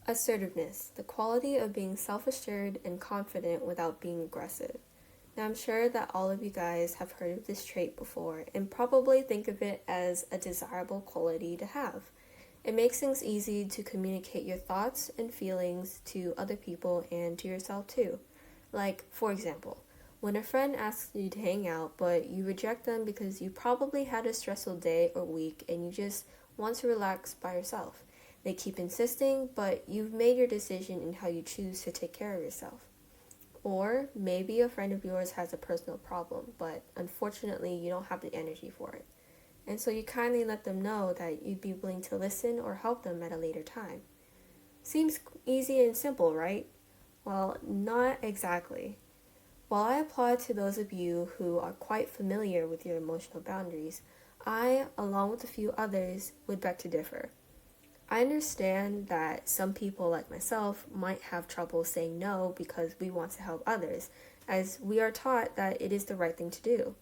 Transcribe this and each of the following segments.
Assertiveness, the quality of being self-assured and confident without being aggressive. Now, I'm sure that all of you guys have heard of this trait before and probably think of it as a desirable quality to have. It makes things easy to communicate your thoughts and feelings to other people and to yourself too. Like, for example, when a friend asks you to hang out but you reject them because you probably had a stressful day or week and you just want to relax by yourself. They keep insisting, but you've made your decision in how you choose to take care of yourself. Or maybe a friend of yours has a personal problem, but unfortunately you don't have the energy for it. And so you kindly let them know that you'd be willing to listen or help them at a later time. Seems easy and simple, right? Well, not exactly. While I applaud to those of you who are quite familiar with your emotional boundaries, I, along with a few others, would beg to differ. I understand that some people like myself might have trouble saying no because we want to help others, as we are taught that it is the right thing to do.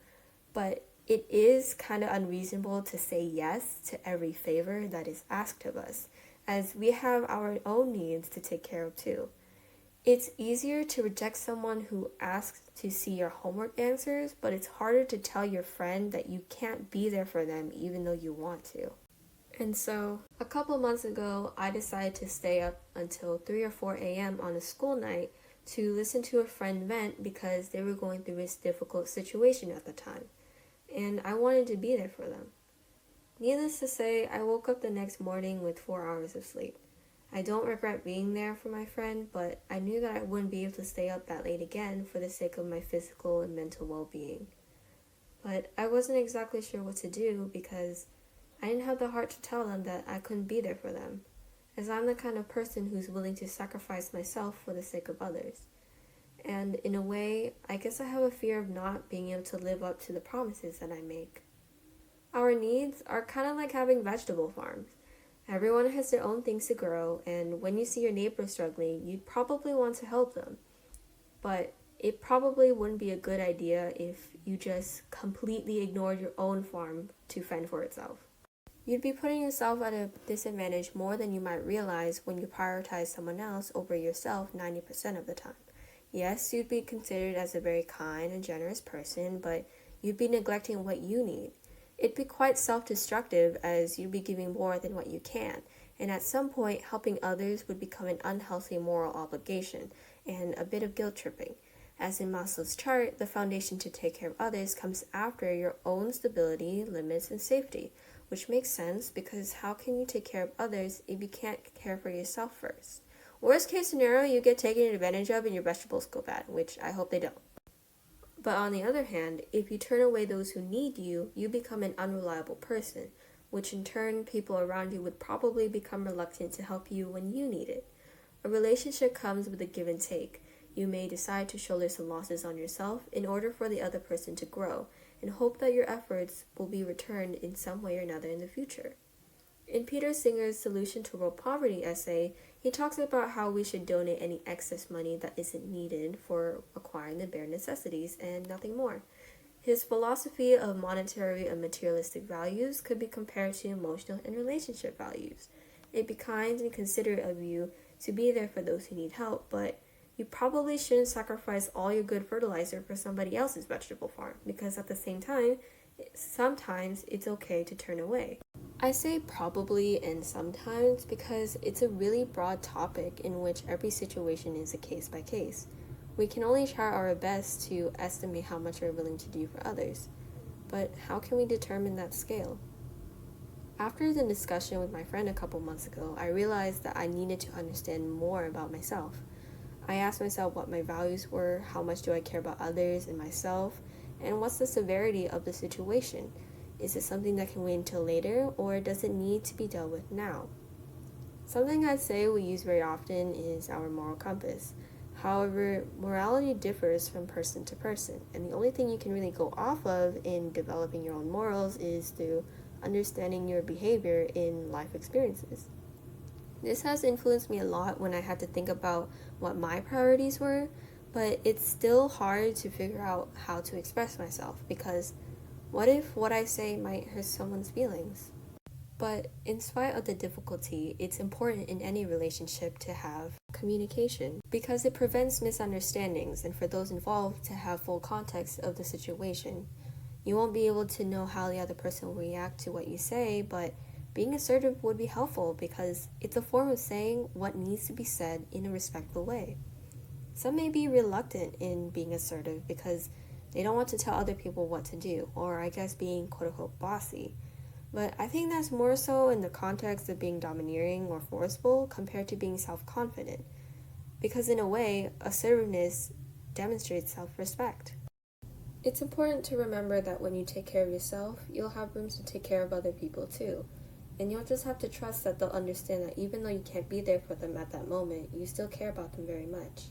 But it is kind of unreasonable to say yes to every favor that is asked of us, as we have our own needs to take care of too. It's easier to reject someone who asks to see your homework answers, but it's harder to tell your friend that you can't be there for them even though you want to. And so, a couple months ago, I decided to stay up until 3 or 4 a.m. on a school night to listen to a friend vent because they were going through this difficult situation at the time. And I wanted to be there for them. Needless to say, I woke up the next morning with 4 hours of sleep. I don't regret being there for my friend, but I knew that I wouldn't be able to stay up that late again for the sake of my physical and mental well-being. But I wasn't exactly sure what to do because I didn't have the heart to tell them that I couldn't be there for them, as I'm the kind of person who's willing to sacrifice myself for the sake of others. And in a way, I guess I have a fear of not being able to live up to the promises that I make. Our needs are kind of like having vegetable farms. Everyone has their own things to grow, and when you see your neighbor struggling, you'd probably want to help them. But it probably wouldn't be a good idea if you just completely ignored your own farm to fend for itself. You'd be putting yourself at a disadvantage more than you might realize when you prioritize someone else over yourself 90% of the time. Yes, you'd be considered as a very kind and generous person, but you'd be neglecting what you need. It'd be quite self-destructive as you'd be giving more than what you can, and at some point, helping others would become an unhealthy moral obligation and a bit of guilt tripping. As in Maslow's chart, the foundation to take care of others comes after your own stability, limits, and safety, which makes sense because how can you take care of others if you can't care for yourself first? Worst case scenario, you get taken advantage of and your vegetables go bad, which I hope they don't. But on the other hand, if you turn away those who need you, you become an unreliable person, which in turn people around you would probably become reluctant to help you when you need it. A relationship comes with a give and take. You may decide to shoulder some losses on yourself in order for the other person to grow, and hope that your efforts will be returned in some way or another in the future. In Peter Singer's Solution to World Poverty essay, he talks about how we should donate any excess money that isn't needed for acquiring the bare necessities and nothing more. His philosophy of monetary and materialistic values could be compared to emotional and relationship values. It'd be kind and considerate of you to be there for those who need help, but you probably shouldn't sacrifice all your good fertilizer for somebody else's vegetable farm, because at the same time, sometimes it's okay to turn away. I say probably and sometimes because it's a really broad topic in which every situation is a case by case. We can only try our best to estimate how much we're willing to do for others, but how can we determine that scale? After the discussion with my friend a couple months ago, I realized that I needed to understand more about myself. I asked myself what my values were, how much do I care about others and myself, and what's the severity of the situation? Is it something that can wait until later, or does it need to be dealt with now? Something I'd say we use very often is our moral compass. However, morality differs from person to person, and the only thing you can really go off of in developing your own morals is through understanding your behavior in life experiences. This has influenced me a lot when I had to think about what my priorities were, but it's still hard to figure out how to express myself because what if what I say might hurt someone's feelings? But in spite of the difficulty, it's important in any relationship to have communication because it prevents misunderstandings and for those involved to have full context of the situation. You won't be able to know how the other person will react to what you say, but being assertive would be helpful because it's a form of saying what needs to be said in a respectful way. Some may be reluctant in being assertive because they don't want to tell other people what to do, or I guess being quote unquote bossy. But I think that's more so in the context of being domineering or forceful compared to being self-confident. Because in a way, assertiveness demonstrates self-respect. It's important to remember that when you take care of yourself, you'll have room to take care of other people too. And you'll just have to trust that they'll understand that even though you can't be there for them at that moment, you still care about them very much.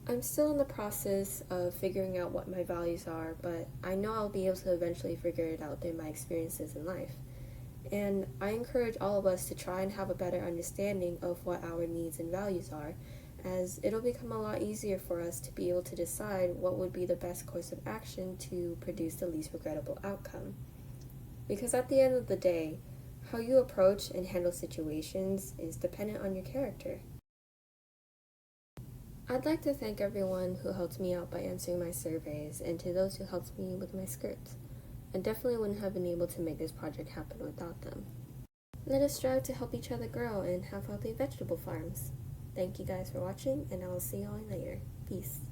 I'm still in the process of figuring out what my values are, but I know I'll be able to eventually figure it out through my experiences in life. And I encourage all of us to try and have a better understanding of what our needs and values are, as it'll become a lot easier for us to be able to decide what would be the best course of action to produce the least regrettable outcome. Because at the end of the day, how you approach and handle situations is dependent on your character. I'd like to thank everyone who helped me out by answering my surveys and to those who helped me with my scripts. I definitely wouldn't have been able to make this project happen without them. Let us strive to help each other grow and have healthy vegetable farms. Thank you guys for watching, and I will see y'all later. Peace.